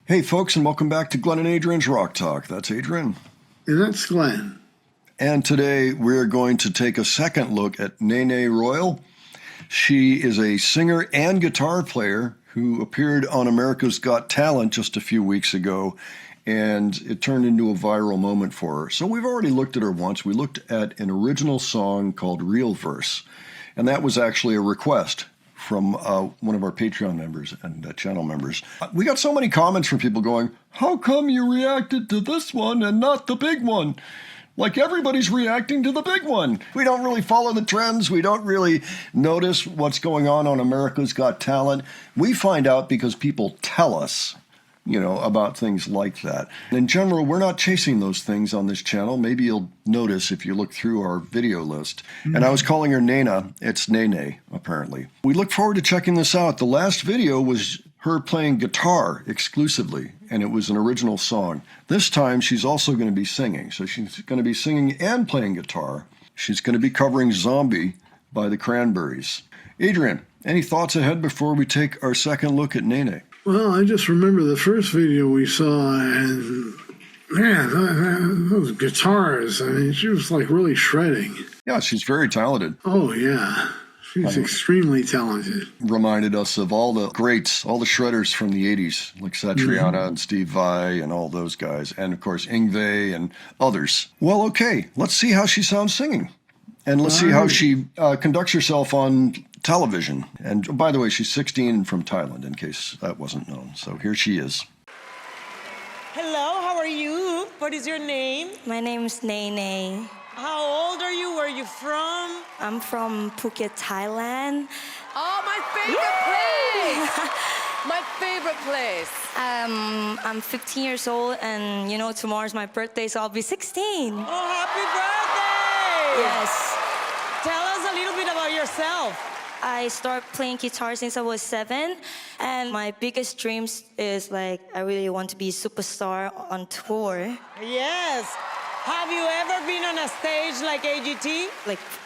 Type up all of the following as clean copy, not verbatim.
Hey, folks, and welcome back to Glenn and Adrian's Rock Talk. That's Adrian. And that's Glenn. And today we're going to take a second look at Nene Royal. She is a singer and guitar player who appeared on America's Got Talent just a few weeks ago, and it turned into a viral moment for her. So we've already looked at her once. We looked at an original song called Real Verse, and that was actually a request from one of our Patreon members and channel members. We got so many comments from people going, how come you reacted to this one and not the big one? Like everybody's reacting to the big one. We don't really follow the trends. We don't really notice what's going on America's Got Talent. We find out because people tell us, about things like that. In general, we're not chasing those things on this channel. Maybe you'll notice if you look through our video list. And I was calling her Nene. It's Nene, apparently. We look forward to checking this out. The last video was her playing guitar exclusively, and it was an original song. This time, she's also going to be singing. So she's going to be singing and playing guitar. She's going to be covering Zombie by the Cranberries. Adrian, any thoughts ahead before we take our second look at Nene? Well, I just remember the first video we saw, and man, those guitars, I mean, she was like really shredding. Yeah, she's very talented. Oh, yeah. She's extremely talented. Reminded us of all the greats, all the shredders from the 80s, like Satriana and Steve Vai and all those guys, and of course Yngwie and others. Well, okay, let's see how she sounds singing. And let's see how she conducts herself on television. And by the way, she's 16 from Thailand, in case that wasn't known. So here she is. Hello, how are you? What is your name? My name is Nene. How old are you? Where are you from? I'm from Phuket, Thailand. Oh, my favorite place! My favorite place. I'm 15 years old, and tomorrow's my birthday, so I'll be 16. Oh, happy birthday! Yes. Tell us a little bit about yourself. I started playing guitar since I was 7, and my biggest dreams is I really want to be a superstar on tour. Yes. Have you ever been on a stage like AGT?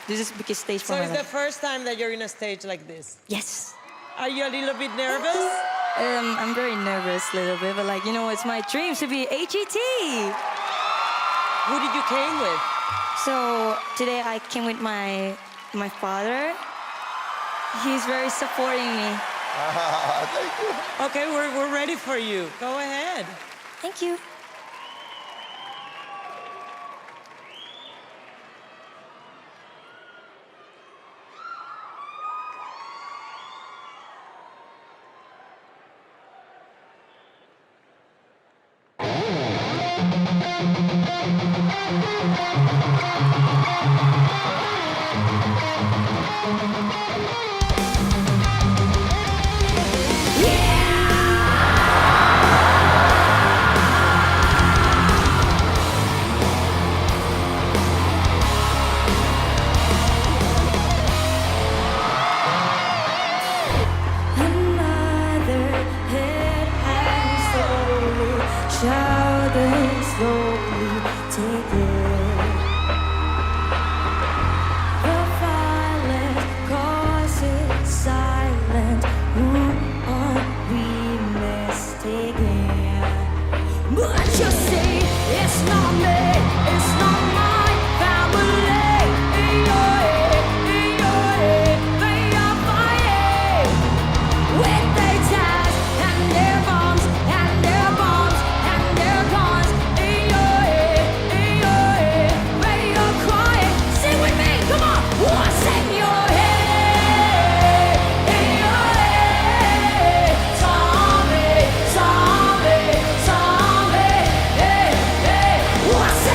This is the biggest stage for So my it's the life. first time that you're in a stage like this? Yes. Are you a little bit nervous? I'm very nervous a little bit, but it's my dream to be AGT. Who did you came with? So today I came with my father. He's very supporting me. Thank you. Okay, we're ready for you. Go ahead. Thank you. Slowly take it. The violent causes silent. Who are we mistaken? But you see, it's not me, it's not my family. In your head, they are fighting with their ties and their bombs and their bombs and their guns. In your head, they are crying. Sing with me, come on. What's in your head? In your head, zombie, zombie, zombie. Hey, hey. What's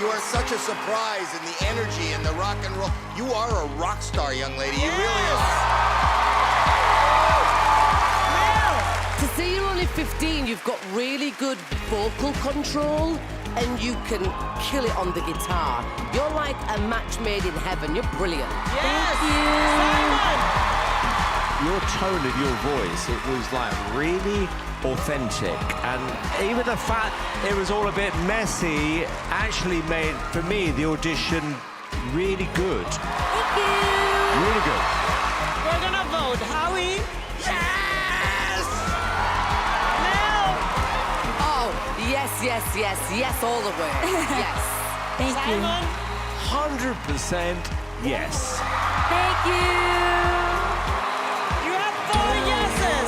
You are such a surprise in the energy and the rock and roll. You are a rock star, young lady. You really are. To see you're only 15, you've got really good vocal control and you can kill it on the guitar. You're like a match made in heaven. You're brilliant. Yes. Simon. Your tone of your voice, it was like really authentic, and even the fact it was all a bit messy actually made, for me, the audition really good. Thank you. Really good. We're gonna vote. Howie? Yes! Mel? Oh, yes, all the way. Yes. Thank you. Simon? 100% yes. Thank you. You have 4 yeses.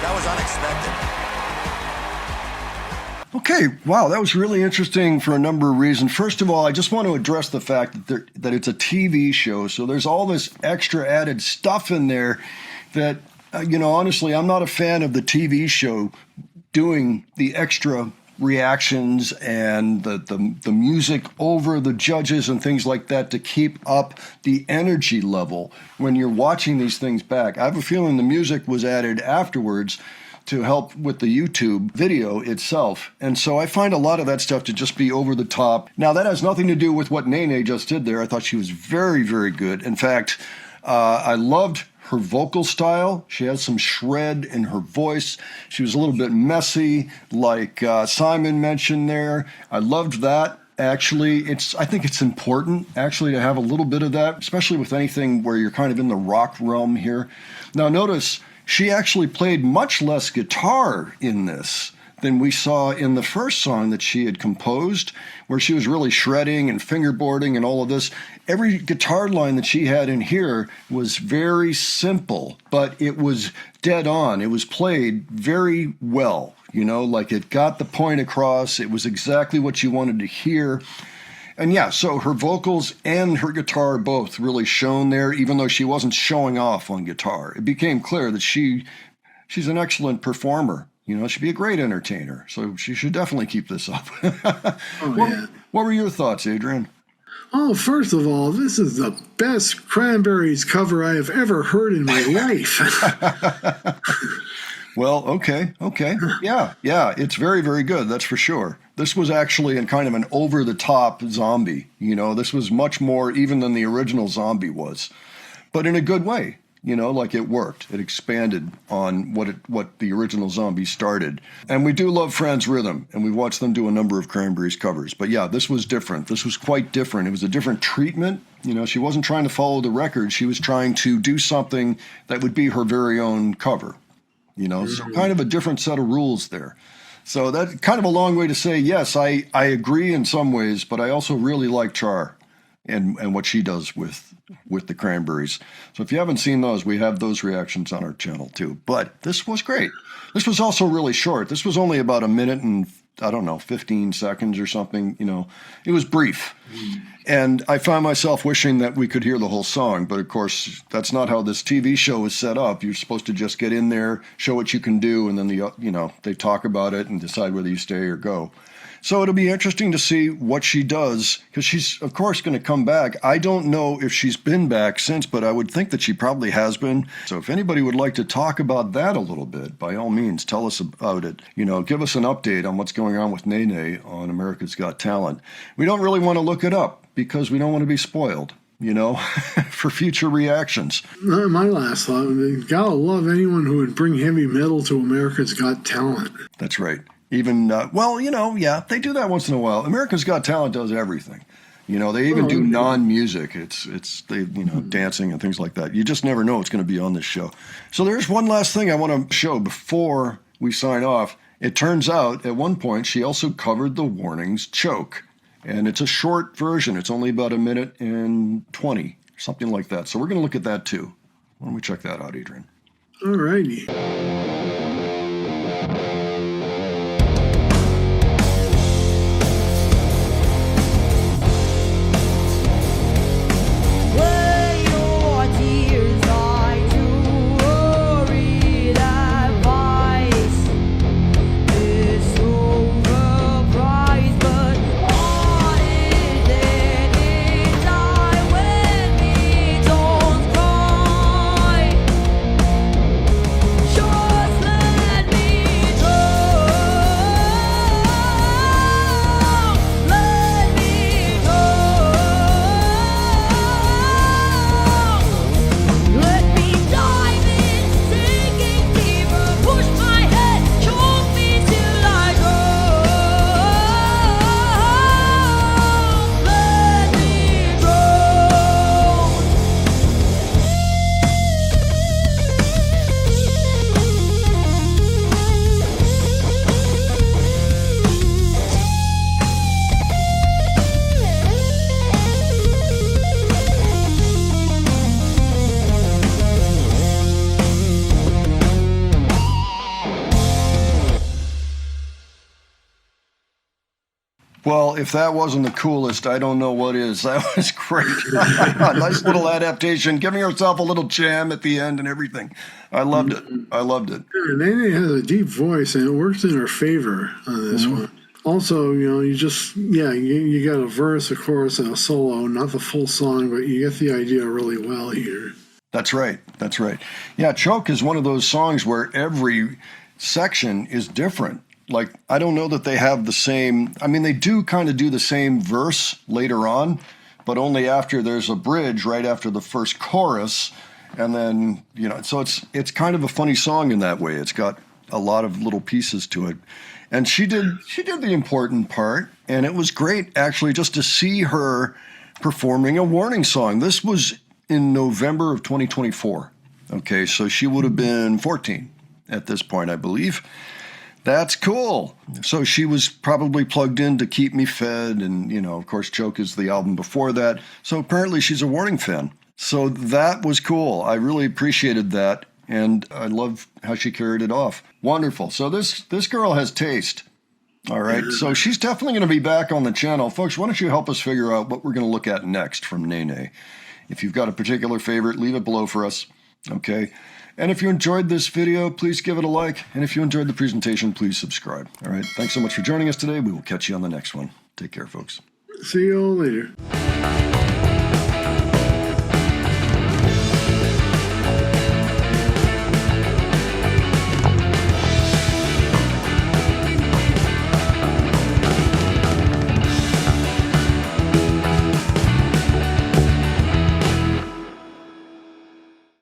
That was unexpected. Okay, wow, that was really interesting for a number of reasons. First of all, I just want to address the fact that it's a TV show, so there's all this extra added stuff in there that, honestly, I'm not a fan of the TV show doing the extra reactions and the music over the judges and things like that to keep up the energy level when you're watching these things back. I have a feeling the music was added afterwards to help with the YouTube video itself. And so I find a lot of that stuff to just be over the top. Now, that has nothing to do with what Nene just did there. I thought she was very, very good. In fact, I loved her vocal style. She has some shred in her voice. She was a little bit messy, like Simon mentioned there. I loved that. Actually, I think it's important, actually, to have a little bit of that, especially with anything where you're kind of in the rock realm here. Now, notice she actually played much less guitar in this than we saw in the first song that she had composed, where she was really shredding and fingerboarding and all of this. Every guitar line that she had in here was very simple, but it was dead on. It was played very well, like it got the point across. It was exactly what you wanted to hear. And yeah, so her vocals and her guitar both really shone there, even though she wasn't showing off on guitar. It became clear that she's an excellent performer. She'd be a great entertainer. So she should definitely keep this up. What were your thoughts, Adrian? Oh, first of all, this is the best Cranberries cover I have ever heard in my life. Well, okay. Yeah, it's very, very good, that's for sure. This was actually in kind of an over-the-top zombie. This was much more even than the original zombie was, but in a good way. Like it worked. It expanded on what the original zombie started. And we do love Franz Rhythm, and we've watched them do a number of Cranberries covers. But yeah, this was different. This was quite different. It was a different treatment. She wasn't trying to follow the record. She was trying to do something that would be her very own cover. So kind of a different set of rules there. So that's kind of a long way to say, yes, I agree in some ways, but I also really like Char and what she does with the Cranberries. So if you haven't seen those, we have those reactions on our channel too. But this was great. This was also really short. This was only about a minute and, 15 seconds or something. It was brief. And I found myself wishing that we could hear the whole song. But of course, that's not how this TV show is set up. You're supposed to just get in there, show what you can do, and then they talk about it and decide whether you stay or go. So it'll be interesting to see what she does, because she's, of course, going to come back. I don't know if she's been back since, but I would think that she probably has been. So if anybody would like to talk about that a little bit, by all means, tell us about it. Give us an update on what's going on with Nene on America's Got Talent. We don't really want to look it up because we don't want to be spoiled, for future reactions. My last thought, gotta love anyone who would bring heavy metal to America's Got Talent. That's right. Even, they do that once in a while. America's Got Talent does everything. They even do non-music. It's dancing and things like that. You just never know what's going to be on this show. So there's one last thing I want to show before we sign off. It turns out at one point she also covered the Warnings Choke. And it's a short version. It's only about 1 minute and 20, something like that. So we're going to look at that too. Why don't we check that out, Adrian? All righty. Well, if that wasn't the coolest, I don't know what is. That was great. Nice little adaptation, giving herself a little jam at the end and everything. I loved it. I loved it. Yeah, Nene has a deep voice, and it works in her favor on this one. Also, you got a verse, a chorus, and a solo, not the full song, but you get the idea really well here. That's right. That's right. Yeah, Choke is one of those songs where every section is different. Like, I don't know that they have the same, I mean, they do kind of do the same verse later on, but only after there's a bridge right after the first chorus. And then, so it's kind of a funny song in that way. It's got a lot of little pieces to it. And she did the important part, and it was great actually just to see her performing a warning song. This was in November of 2024. Okay, so she would have been 14 at this point, I believe. That's cool. So she was probably plugged in to Keep Me Fed, and, of course, Choke is the album before that. So apparently she's a Warning fan. So that was cool. I really appreciated that, and I love how she carried it off. Wonderful. So this girl has taste. All right. So she's definitely going to be back on the channel. Folks, why don't you help us figure out what we're going to look at next from Nene? If you've got a particular favorite, leave it below for us. Okay. And if you enjoyed this video, please give it a like. And if you enjoyed the presentation, please subscribe. All right. Thanks so much for joining us today. We will catch you on the next one. Take care, folks. See you all later.